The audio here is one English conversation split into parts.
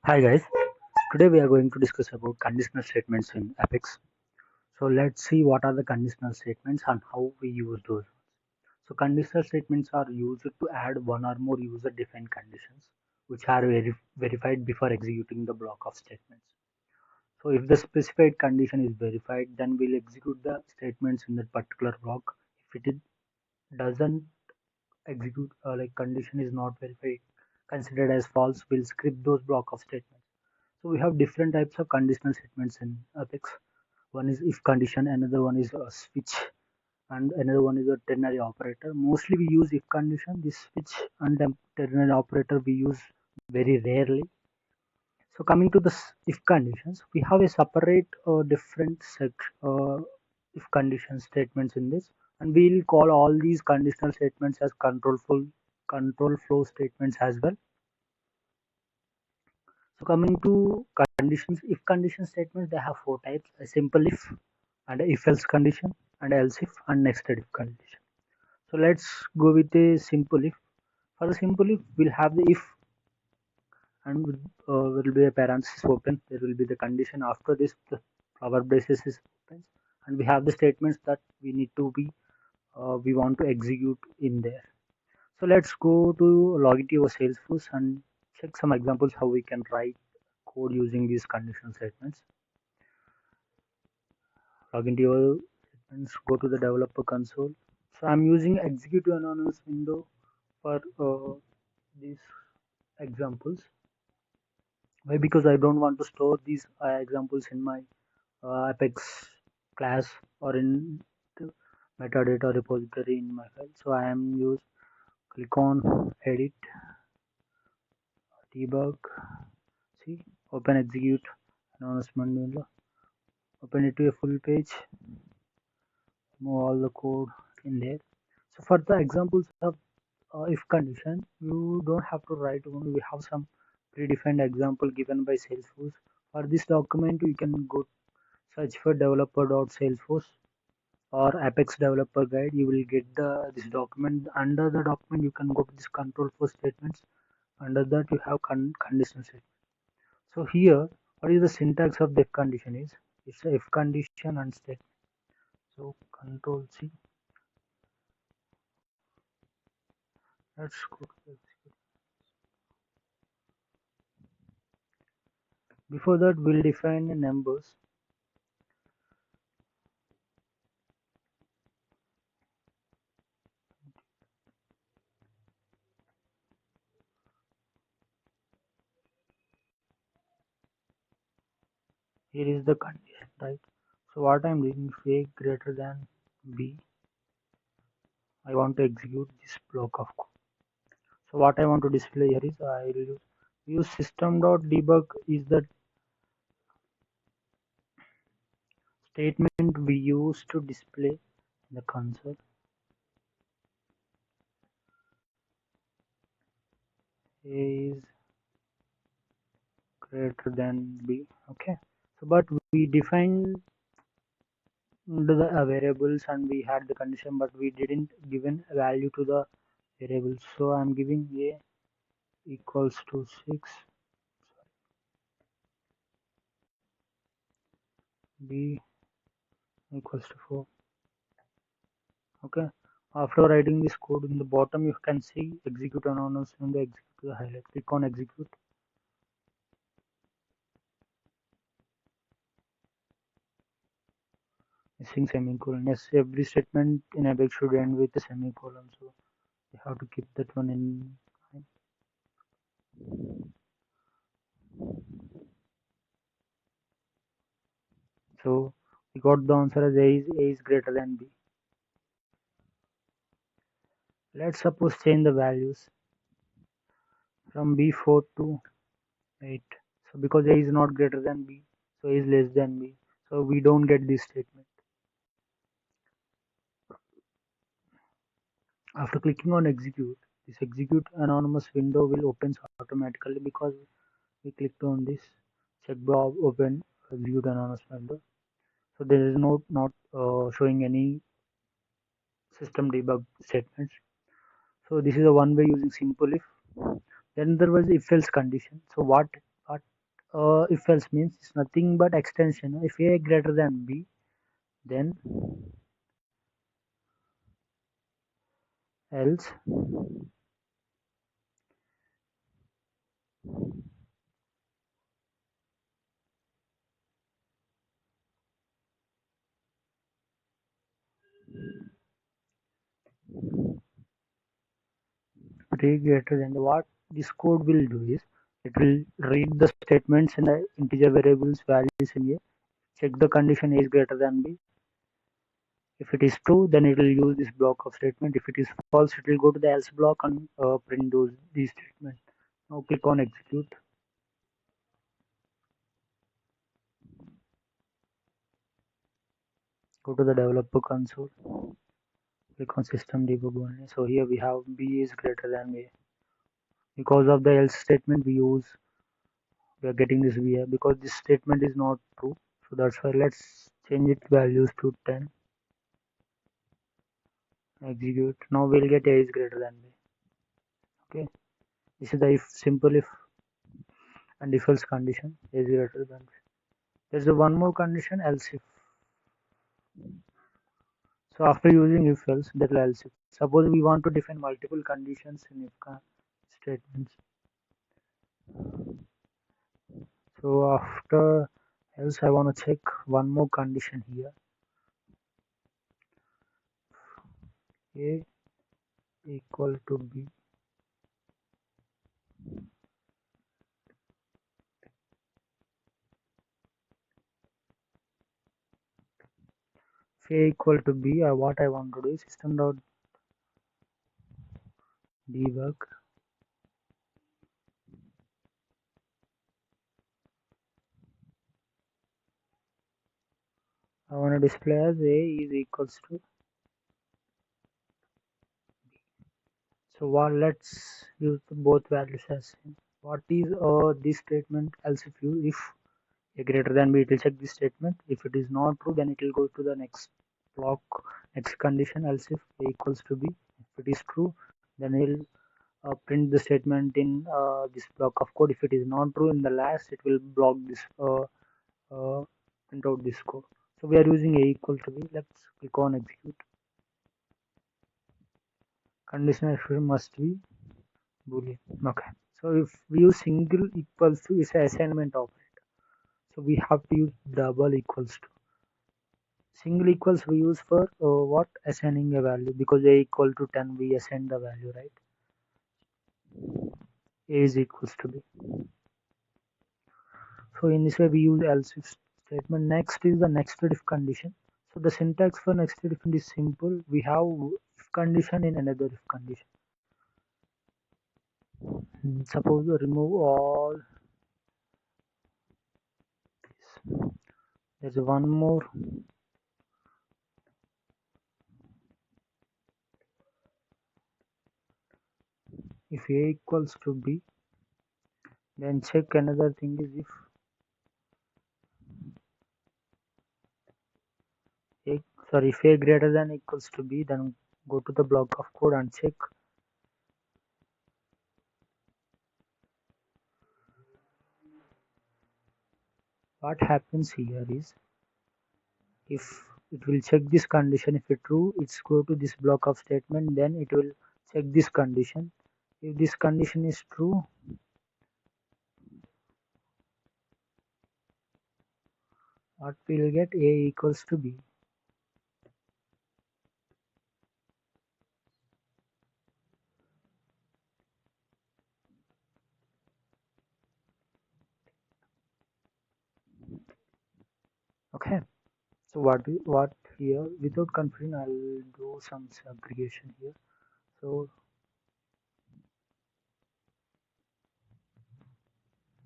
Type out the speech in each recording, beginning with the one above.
Hi guys, today we are going to discuss about conditional statements in Apex. So let's see what are the conditional statements and how we use those. So conditional statements are used to add one or more user-defined conditions which are verified before executing the block of statements. So if the specified condition is verified, then we'll execute the statements in that particular block. If it doesn't execute, like condition is not verified, considered as false, we'll skip those block of statements. So we have different types of conditional statements in Apex. One is if condition, another one is a switch, and another one is a ternary operator. Mostly we use if condition. This switch and the ternary operator we use very rarely. So coming to the if conditions, we have a separate different set if condition statements in this, and we'll call all these conditional statements as control flow statements as well. So coming to conditions, if condition statements, they have four types: a simple if, and a if else condition, and else if, and nested if condition. So let's go with a simple if. For the simple if, we'll have the if, and will be a parenthesis open. There will be the condition after this. The our braces is open, and we have the statements that we need to be we want to execute in there. So let's go to log into your Salesforce and check some examples how we can write code using these conditional statements. Log into your statements, go to the developer console. So I'm using execute anonymous window for these examples. Why? Because I don't want to store these examples in my Apex class or in the metadata repository in my file. So I am use click on edit debug. See, open execute anonymous window. Open it to a full page. Move all the code in there. So for the examples of if condition, you don't have to write only. We have some predefined example given by Salesforce. For this document, you can go search for developer.salesforce or Apex developer guide. You will get this document. Under the document, you can go to this control flow statements. Under that, you have condition statement. So here, what is the syntax of the if condition is? It's a if condition and statement. So control C. Let's go to the before that, we'll define the numbers. Here is the condition, right? So what I'm doing, if a greater than b, I want to execute this block of code. So what I want to display here is I will use system.debug is the statement we use to display the console. A is greater than b. Okay. So but we defined the variables and we had the condition, but we didn't given a value to the variables. So I'm giving a equals to 6, b equals to 4. Okay. After writing this code in the bottom, you can see execute anonymous and the execute the highlight. Click on execute. Missing semicolon. Yes, every statement in Apex should end with a semicolon. So you have to keep that one in mind. So we got the answer as A is greater than B. Let's suppose change the values from B4 to 8. So because A is not greater than B, so A is less than B. So we don't get this statement. After clicking on execute, this execute anonymous window will open automatically because we clicked on this checkbox open execute anonymous window. So there is not showing any system debug statements. So this is a one way using simple if. Then there was if else condition. So what If else means it's nothing but extension. If A greater than B, then else three greater than what this code will do is it will read the statements and the integer variables values in A, check the condition A is greater than B. If it is true, then it will use this block of statement. If it is false, it will go to the else block and print these statements. Now click on execute. Go to the developer console. Click on system debug only. So here we have B is greater than A. Because of the else statement we are getting this V here because this statement is not true. So that's why let's change its values to 10. Execute. Now we'll get A is greater than B. Okay. This is the if simple if and if else condition. A is greater than B. There's a one more condition else if. So after using if else, that will else if. Suppose we want to define multiple conditions in if statements. So after else, I want to check one more condition here. A equal to B. If A equal to B, what I want to do is system dot debug. I want to display as A is equals to. So what? Let's use both values as same. What is this statement? Else if A greater than B, it will check this statement. If it is not true, then it will go to the next block, next condition. Else if A equals to B, if it is true, then it will print the statement in this block of code. If it is not true, in the last it will block this print out this code. So we are using A equal to B. Let's click on execute. Conditional expression must be boolean. Okay. So if we use single equals to is an assignment operator. So we have to use double equals to. Single equals we use for what? Assigning a value, because A equal to 10 we assign the value, right? A is equals to B. So in this way we use else if statement. Next is the next if condition. So the syntax for next if is simple. We have if condition in another if condition. Suppose we remove all this. There's one more. If A equals to B, then check another thing is if A greater than equals to B, then go to the block of code and check. What happens here is if it will check this condition, if it's true, it's go to this block of statement, then it will check this condition. If this condition is true, what we'll get? A equals to B. Okay. So what here, without confusing, I'll do some segregation here. So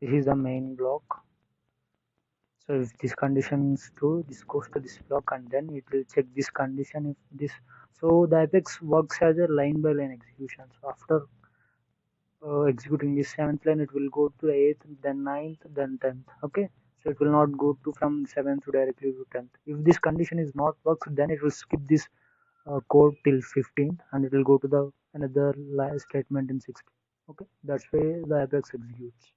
this is the main block. So if this condition is true, this goes to this block and then it will check this condition if this. So the Apex works as a line by line execution. So after executing this 7th line, it will go to 8th, then 9th, then 10th. Okay. So it will not go to from 7th to directly to 10th. If this condition is not works, then it will skip this code till 15th and it will go to the another statement in 16th. Okay. That's why the Apex executes.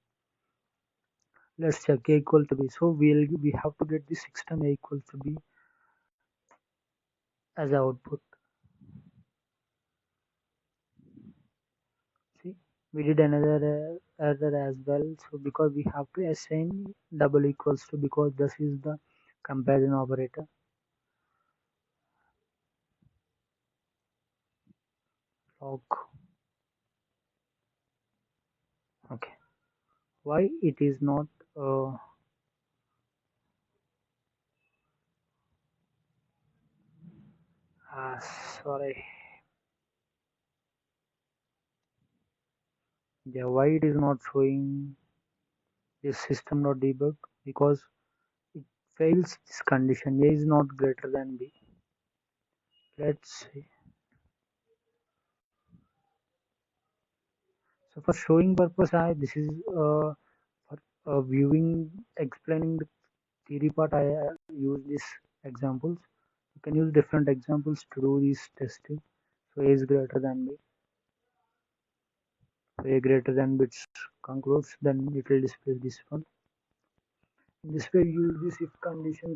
Let's check a equal to b. So we have to get the system a equal to b as output. See, we did another error as well. So because we have to assign double equals to, because this is the comparison operator. Log. Okay. Why it is not? Uh, Sorry. Yeah, why it is not showing this system not debug? Because it fails this condition. A is not greater than b. Let's see. So for showing purpose, this is for viewing, explaining the theory part. I use these examples. You can use different examples to do this testing. So A is greater than B. So A greater than B concludes, then it will display this one. In this way, use this if condition.